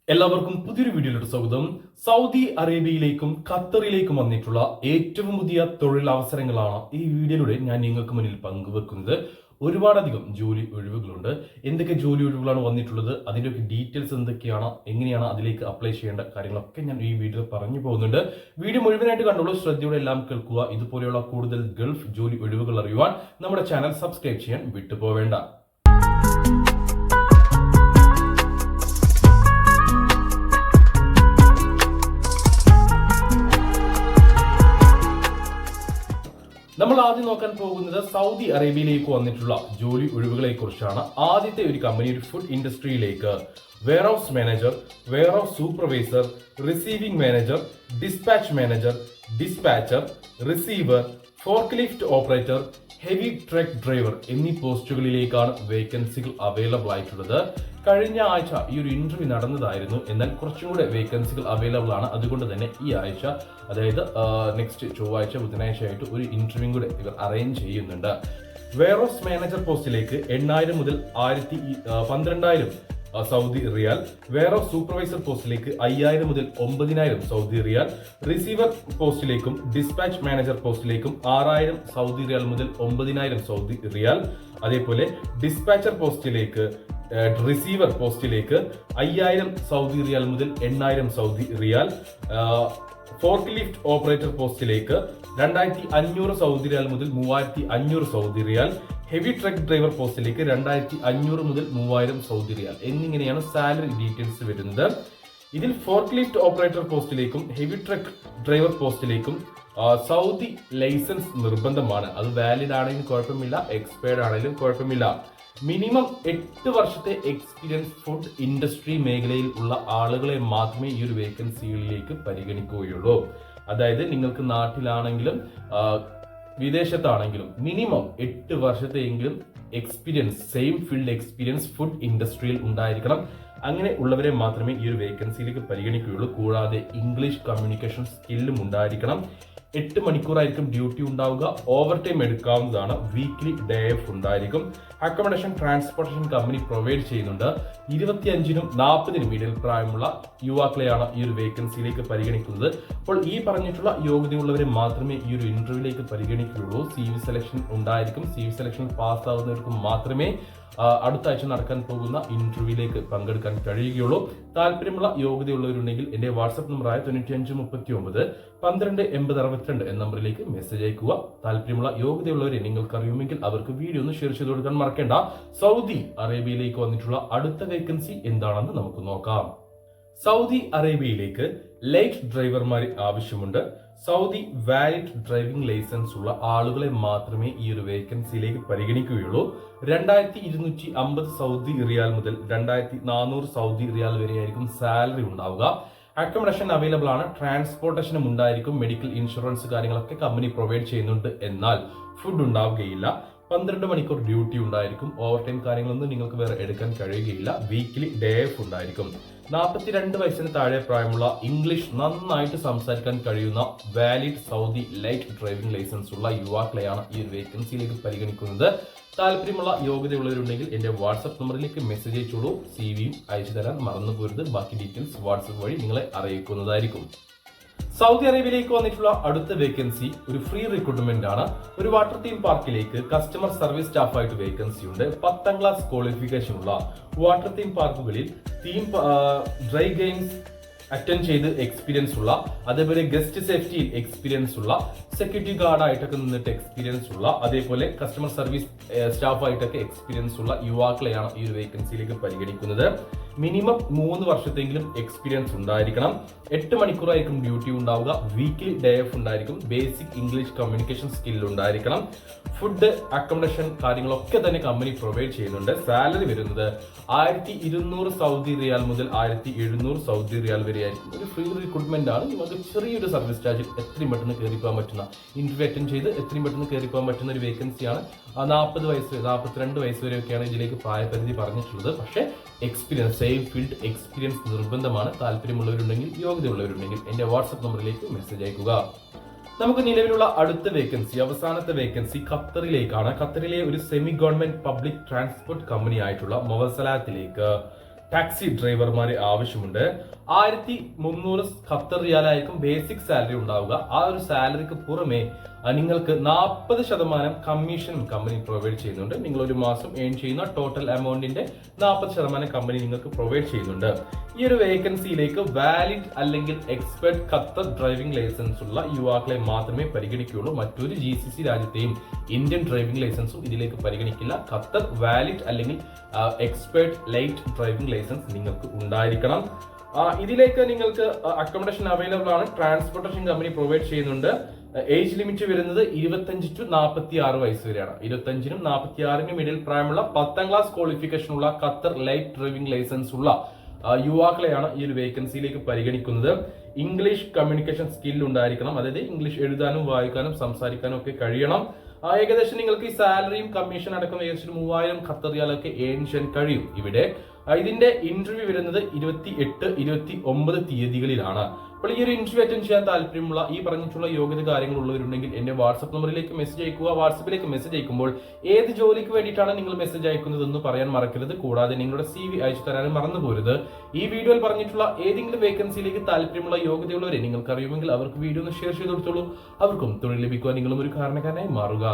എല്ലാവർക്കും പുതിയൊരു വീഡിയോയിലോട്ട് സ്വാഗതം. സൗദി അറേബ്യയിലേക്കും ഖത്തറിലേക്കും വന്നിട്ടുള്ള ഏറ്റവും പുതിയ തൊഴിലവസരങ്ങളാണ് ഈ വീഡിയോയിലൂടെ ഞാൻ നിങ്ങൾക്ക് മുന്നിൽ പങ്കുവെക്കുന്നത്. ഒരുപാടധികം ജോലി ഒഴിവുകളുണ്ട്. എന്തൊക്കെ ജോലി ഒഴിവുകളാണ് വന്നിട്ടുള്ളത്, അതിൻ്റെയൊക്കെ ഡീറ്റെയിൽസ് എന്തൊക്കെയാണ്, എങ്ങനെയാണ് അതിലേക്ക് അപ്ലൈ ചെയ്യേണ്ട കാര്യങ്ങളൊക്കെ ഞാൻ ഈ വീഡിയോയിൽ പറഞ്ഞു പോകുന്നുണ്ട്. വീഡിയോ മുഴുവനായിട്ട് കണ്ടോളൂ, ശ്രദ്ധയോടെ എല്ലാം കേൾക്കുക. ഇതുപോലെയുള്ള കൂടുതൽ ഗൾഫ് ജോലി ഒഴിവുകൾ അറിയുവാൻ നമ്മുടെ ചാനൽ സബ്സ്ക്രൈബ് ചെയ്യാൻ വിട്ടുപോവേണ്ട. നമ്മൾ ആദ്യം നോക്കാൻ പോകുന്നത് സൗദി അറേബ്യയിലേക്ക് വന്നിട്ടുള്ള ജോലി ഒഴിവുകളെ കുറിച്ചാണ്. ആദ്യത്തെ ഒരു കമ്പനി ഒരു ഫുഡ് ഇൻഡസ്ട്രിയിലേക്ക് warehouse manager, warehouse supervisor, receiving manager, dispatch manager, dispatcher, receiver, forklift operator, heavy truck driver എന്നീ പോസ്റ്റുകളിലേക്കാണ് വേക്കൻസികൾ അവൈലബിൾ ആയിട്ടുള്ളത്. കഴിഞ്ഞ ആഴ്ച ഈ ഒരു ഇന്റർവ്യൂ നടന്നതായിരുന്നു. എന്നാൽ കുറച്ചും കൂടെ വേക്കൻസികൾ അവൈലബിൾ ആണ്. അതുകൊണ്ട് തന്നെ ഈ ആഴ്ച, അതായത് നെക്സ്റ്റ് ചൊവ്വാഴ്ച ബുധനാഴ്ച ആയിട്ട് ഒരു ഇന്റർവ്യൂ കൂടെ ഇവർ അറേഞ്ച് ചെയ്യുന്നുണ്ട്. വെയർഹൗസ് മാനേജർ പോസ്റ്റിലേക്ക് 8,000 മുതൽ 12,000 സൗദി റിയാൽ. വെയർഹൗസ് സൂപ്പർവൈസർ പോസ്റ്റിലേക്ക് 5,000 മുതൽ 9,000 സൗദി റിയാൽ. റിസീവർ പോസ്റ്റിലേക്കും ഡിസ്പാച്ച് മാനേജർ പോസ്റ്റിലേക്കും 6,000 സൗദി റിയാൽ മുതൽ 9,000 സൗദി റിയാൽ. അതേപോലെ ഡിസ്പാച്ചർ പോസ്റ്റിലേക്ക്, റിസീവർ പോസ്റ്റിലേക്ക് 5,000 സൗദി റിയാൽ മുതൽ 8,000 സൗദി റിയാൽ. ഫോർക്ക് ലിഫ്റ്റ് ഓപ്പറേറ്റർ പോസ്റ്റിലേക്ക് 2,500 സൗദി റിയാൽ മുതൽ 3,500 സൗദി റിയാൽ. ഹെവി ട്രക്ക് ഡ്രൈവർ പോസ്റ്റിലേക്ക് 2,500 മുതൽ 3,000 സൗദി റിയാൽ എന്നിങ്ങനെയാണ് സാലറി ഡീറ്റെയിൽസ് വരുന്നത്. ഇതിൽ ഫോർക്ക് ലിഫ്റ്റ് ഓപ്പറേറ്റർ പോസ്റ്റിലേക്കും ഹെവി ട്രക്ക് ഡ്രൈവർ പോസ്റ്റിലേക്കും സൗദി ലൈസൻസ് നിർബന്ധമാണ്. അത് വാലിഡ് ആണെങ്കിലും കുഴപ്പമില്ല, എക്സ്പയർഡ് ആണെങ്കിലും കുഴപ്പമില്ല. മിനിമം 8 വർഷത്തെ എക്സ്പീരിയൻസ് ഫുഡ് ഇൻഡസ്ട്രി മേഖലയിൽ ഉള്ള ആളുകളെ മാത്രമേ ഈ ഒരു വേക്കൻസികളിലേക്ക് പരിഗണിക്കുകയുള്ളൂ. അതായത് നിങ്ങൾക്ക് നാട്ടിലാണെങ്കിലും വിദേശത്താണെങ്കിലും മിനിമം 8 വർഷത്തെയെങ്കിലും experience, same field experience food ഇൻഡസ്ട്രിയിൽ ഉണ്ടായിരിക്കണം. അങ്ങനെ ഉള്ളവരെ മാത്രമേ ഈ ഒരു വേക്കൻസിയിലേക്ക് പരിഗണിക്കുകയുള്ളൂ. കൂടാതെ ഇംഗ്ലീഷ് കമ്മ്യൂണിക്കേഷൻ സ്കില്ലും ഉണ്ടായിരിക്കണം. 8 മണിക്കൂറായിരിക്കും ഡ്യൂട്ടി ഉണ്ടാവുക. ഓവർ ടൈം എടുക്കാവുന്നതാണ്. വീക്ക്ലി ഡേ ഓഫ് ഉണ്ടായിരിക്കും. അക്കോമഡേഷൻ, ട്രാൻസ്പോർട്ടേഷൻ കമ്പനി പ്രൊവൈഡ് ചെയ്യുന്നുണ്ട്. 25-നും 40-നും ഇടയിൽ പ്രായമുള്ള യുവാക്കളെയാണ് ഈ ഒരു വേക്കൻസിയിലേക്ക് പരിഗണിക്കുന്നത്. അപ്പോൾ ഈ പറഞ്ഞിട്ടുള്ള യോഗ്യതയുള്ളവരെ മാത്രമേ ഈ ഒരു ഇന്റർവ്യൂവിലേക്ക് പരിഗണിക്കുകയുള്ളൂ. CV സെലക്ഷൻ ഉണ്ടായിരിക്കും. CV സെലക്ഷൻ പാസ്സാവുന്നവർക്ക് മാത്രമേ അടുത്ത ആഴ്ച നടക്കാൻ പോകുന്ന ഇന്റർവ്യൂവിലേക്ക് പങ്കെടുക്കാൻ കഴിയുകയുള്ളൂ. താല്പര്യമുള്ള യോഗ്യതയുള്ളവരുണ്ടെങ്കിൽ എന്റെ വാട്സ്ആപ്പ് നമ്പറായ 9539 12 80 62 എന്ന നമ്പറിലേക്ക് മെസ്സേജ് അയക്കുക. താല്പര്യമുള്ള യോഗ്യതയുള്ളവരെ നിങ്ങൾക്ക് അറിയുമെങ്കിൽ അവർക്ക് വീഡിയോ ഒന്ന് ഷെയർ ചെയ്ത് കൊടുക്കാൻ മറക്കേണ്ട. സൗദി അറേബ്യയിലേക്ക് വന്നിട്ടുള്ള അടുത്ത വേക്കൻസി എന്താണെന്ന് നമുക്ക് നോക്കാം. സൗദി അറേബ്യയിലേക്ക് ലൈറ്റ് ഡ്രൈവർമാരെ ആവശ്യമുണ്ട്. സൗദി വാലിഡ് ഡ്രൈവിംഗ് ലൈസൻസ് ഉള്ള ആളുകളെ മാത്രമേ ഈ ഒരു വേക്കൻസിയിലേക്ക് പരിഗണിക്കുകയുള്ളൂ. 2,250 സൗദി റിയാൽ മുതൽ 2,400 സൗദി റിയാൽ വരെയായിരിക്കും സാലറി ഉണ്ടാവുക. അക്കോമഡേഷൻ അവൈലബിൾ ആണ്. ട്രാൻസ്പോർട്ടേഷനും ഉണ്ടായിരിക്കും. മെഡിക്കൽ ഇൻഷുറൻസ് കാര്യങ്ങളൊക്കെ കമ്പനി പ്രൊവൈഡ് ചെയ്യുന്നുണ്ട്. എന്നാൽ ഫുഡ് ഉണ്ടാവുകയില്ല. 12 മണിക്കൂർ ഡ്യൂട്ടി ഉണ്ടായിരിക്കും. ഓവർ ടൈം കാര്യങ്ങളൊന്നും നിങ്ങൾക്ക് വേറെ എടുക്കാൻ കഴിയുകയില്ല. വീക്ക്ലി ഡേ ഓഫ് ഉണ്ടായിരിക്കും. 42 വയസ്സിന് താഴെ പ്രായമുള്ള, ഇംഗ്ലീഷ് നന്നായിട്ട് സംസാരിക്കാൻ കഴിയുന്ന valid Saudi light driving licence ഉള്ള യുവാക്കളെയാണ് ഈ ഒരു വേക്കൻസിയിലേക്ക് പരിഗണിക്കുന്നത്. താല്പര്യമുള്ള യോഗ്യതയുള്ളവരുണ്ടെങ്കിൽ എന്റെ വാട്സ്ആപ്പ് നമ്പറിലേക്ക് മെസ്സേജ് അയച്ചോളൂ. CVയും അയച്ചു തരാൻ മറന്നു പോരുത്. ബാക്കി ഡീറ്റെയിൽസ് വാട്സ്ആപ്പ് വഴി നിങ്ങളെ അറിയിക്കുന്നതായിരിക്കും. സൗദി അറേബ്യയിലേക്ക് വന്നിട്ടുള്ള അടുത്ത വേക്കൻസി ഒരു ഫ്രീ റിക്രൂട്ട്മെന്റ് ആണ്. ഒരു വാട്ടർ തീം പാർക്കിലേക്ക് കസ്റ്റമർ സർവീസ് സ്റ്റാഫായിട്ട് വേക്കൻസി ഉണ്ട്. 10ാം ക്ലാസ് ക്വാളിഫിക്കേഷൻ ഉള്ള വാട്ടർ തീം പാർക്കുകളിൽ ഡ്രൈ ഗെയിംസ് അറ്റൻഡ് ചെയ്ത് എക്സ്പീരിയൻസ് ഉള്ള, അതേപോലെ ഗസ്റ്റ് സേഫ്റ്റിയിൽ എക്സ്പീരിയൻസ് ഉള്ള, സെക്യൂരിറ്റി ഗാർഡ് ആയിട്ടൊക്കെ നിന്നിട്ട് എക്സ്പീരിയൻസ് ഉള്ള, അതേപോലെ കസ്റ്റമർ സർവീസ് സ്റ്റാഫായിട്ടൊക്കെ എക്സ്പീരിയൻസ് ഉള്ള യുവാക്കളെയാണ് ഈ ഒരു വേക്കൻസിയിലേക്ക് പരിഗണിക്കുന്നത്. മിനിമം 3 വർഷത്തെങ്കിലും എക്സ്പീരിയൻസ് ഉണ്ടായിരിക്കണം. 8 മണിക്കൂറായിരിക്കും ഡ്യൂട്ടി ഉണ്ടാവുക. വീക്ക്ലി ഡേ ഓഫ് ഉണ്ടായിരിക്കും. ബേസിക് ഇംഗ്ലീഷ് കമ്മ്യൂണിക്കേഷൻ സ്കിൽ ഉണ്ടായിരിക്കണം. ഫുഡ്, അക്കോമഡേഷൻ കാര്യങ്ങളൊക്കെ തന്നെ കമ്പനി പ്രൊവൈഡ് ചെയ്യുന്നുണ്ട്. സാലറി വരുന്നത് 1,200 സൗദി റിയാൽ മുതൽ 1,700 സൗദി റിയാൽ വരെ ആയിരിക്കും. ഒരു ഫ്രീ റിക്രൂട്ട്മെന്റ് ആണ്. നിങ്ങൾക്ക് ചെറിയൊരു സർവീസ് ചാർജിൽ എത്രയും പെട്ടെന്ന് കയറിപ്പോകാൻ പറ്റുന്ന, ഇന്റർവ്യൂ അറ്റൻഡ് ചെയ്ത് എത്രയും പെട്ടെന്ന് കയറിപ്പോകാൻ പറ്റുന്ന ഒരു വേക്കൻസിയാണ്. 40 വയസ്സ് 42 വയസ്സ് വരെയൊക്കെയാണ് ഇതിലേക്ക് പ്രായപരിധി പറഞ്ഞിട്ടുള്ളത്. പക്ഷേ എക്സ്പീരിയൻസ്, സെയിം ഫീൽഡ് എക്സ്പീരിയൻസ് നിർബന്ധമാണ്. താല്പര്യമുള്ളവരുണ്ടെങ്കിൽ, യോഗ്യതയുള്ളവരുണ്ടെങ്കിൽ എന്റെ വാട്സ്ആപ്പ് നമ്പറിലേക്ക് മെസ്സേജ് അയക്കുക. നമുക്ക് നിലവിലുള്ള അടുത്ത വേക്കൻസി, അവസാനത്തെ വേക്കൻസി ഖത്തറിലേക്കാണ്. ഖത്തറിലെ ഒരു semi government public transport company ആയിട്ടുള്ള മൊവസലാത്തിലേക്ക് ടാക്സി ഡ്രൈവർമാരെ ആവശ്യമുണ്ട്. 1300 ഖത്തർ റിയാലായിരിക്കും ബേസിക് സാലറി ഉണ്ടാവുക. ആ ഒരു സാലറിക്ക് പുറമെ നിങ്ങൾക്ക് 40% കമ്മീഷനും കമ്പനി പ്രൊവൈഡ് ചെയ്യുന്നുണ്ട്. നിങ്ങൾ ഒരു മാസം ഏൺ ചെയ്യുന്ന ടോട്ടൽ എമൗണ്ടിന്റെ 40% കമ്പനി നിങ്ങൾക്ക് പ്രൊവൈഡ് ചെയ്യുന്നുണ്ട്. ഈ ഒരു വേക്കൻസിയിലേക്ക് വാലിഡ് അല്ലെങ്കിൽ എക്സ്പെർട്ട് ഖത്തർ ഡ്രൈവിംഗ് ലൈസൻസ് ഉള്ള യുവാക്കളെ മാത്രമേ പരിഗണിക്കുകയുള്ളൂ. മറ്റൊരു GCC രാജ്യത്തെയും ഇന്ത്യൻ ഡ്രൈവിംഗ് ലൈസൻസും ഇതിലേക്ക് പരിഗണിക്കില്ല. ഖത്തർ വാലിഡ് അല്ലെങ്കിൽ എക്സ്പെർട്ട് ലൈറ്റ് ഡ്രൈവിംഗ് ലൈസൻസ് നിങ്ങൾക്ക് ഉണ്ടായിരിക്കണം. ഇതിലേക്ക് നിങ്ങൾക്ക് അക്കോമഡേഷൻ അവൈലബിൾ ആണ്. ട്രാൻസ്പോർട്ടേഷൻ കമ്പനി പ്രൊവൈഡ് ചെയ്യുന്നുണ്ട്. ഏജ് ലിമിറ്റ് വരുന്നത് 25 to 46 വയസ്സ് വരെയാണ്. 25നും 46നും ഇടയിൽ പ്രായമുള്ള 10ാം ക്ലാസ് ക്വാളിഫിക്കേഷൻ ഉള്ള ഖത്തർ ലൈറ്റ് ഡ്രൈവിംഗ് ലൈസൻസ് ഉള്ള യുവാക്കളെയാണ് ഈ ഒരു വേക്കൻസിയിലേക്ക് പരിഗണിക്കുന്നത്. ഇംഗ്ലീഷ് കമ്മ്യൂണിക്കേഷൻ സ്കിൽ ഉണ്ടായിരിക്കണം. അതായത് ഇംഗ്ലീഷ് എഴുതാനും വായിക്കാനും സംസാരിക്കാനും ഒക്കെ കഴിയണം. ഏകദേശം നിങ്ങൾക്ക് ഈ സാലറിയും കമ്മീഷൻ അടക്കം ഏകദേശം 3000 ഖത്തർ റിയാലൊക്കെ ഏൺ ചെയ്യാൻ കഴിയും. ഇവിടെ ഇതിന്റെ ഇന്റർവ്യൂ വരുന്നത് 28, 29 തീയതികളിലാണ്. അപ്പോൾ ഈ ഒരു ഇന്റർവ്യൂ അറ്റൻഡ് ചെയ്യാൻ താല്പര്യമുള്ള ഈ പറഞ്ഞിട്ടുള്ള യോഗ്യത കാര്യങ്ങൾ ഉള്ളവരുണ്ടെങ്കിൽ എന്റെ വാട്സ്ആപ്പ് നമ്പറിലേക്ക് മെസ്സേജ് അയക്കുക. വാട്സ്ആപ്പിലേക്ക് മെസ്സേജ് അയക്കുമ്പോൾ ഏത് ജോലിക്ക് വേണ്ടിയിട്ടാണ് നിങ്ങൾ മെസ്സേജ് അയക്കുന്നതെന്ന് പറയാൻ മറക്കരുത്. കൂടാതെ നിങ്ങളുടെ CV അയച്ചു തരാനും മറന്നു പോരുത്. ഈ വീഡിയോയിൽ പറഞ്ഞിട്ടുള്ള ഏതെങ്കിലും വേക്കൻസിയിലേക്ക് താല്പര്യമുള്ള യോഗ്യതയുള്ളവരെ നിങ്ങൾക്ക് അറിയുമെങ്കിൽ അവർക്ക് വീഡിയോ ഒന്ന് ഷെയർ ചെയ്ത് കൊടുത്തോളൂ. അവർക്കും തൊഴിൽ ലഭിക്കുവാൻ നിങ്ങളും ഒരു കാരണക്കാരനായി മാറുക.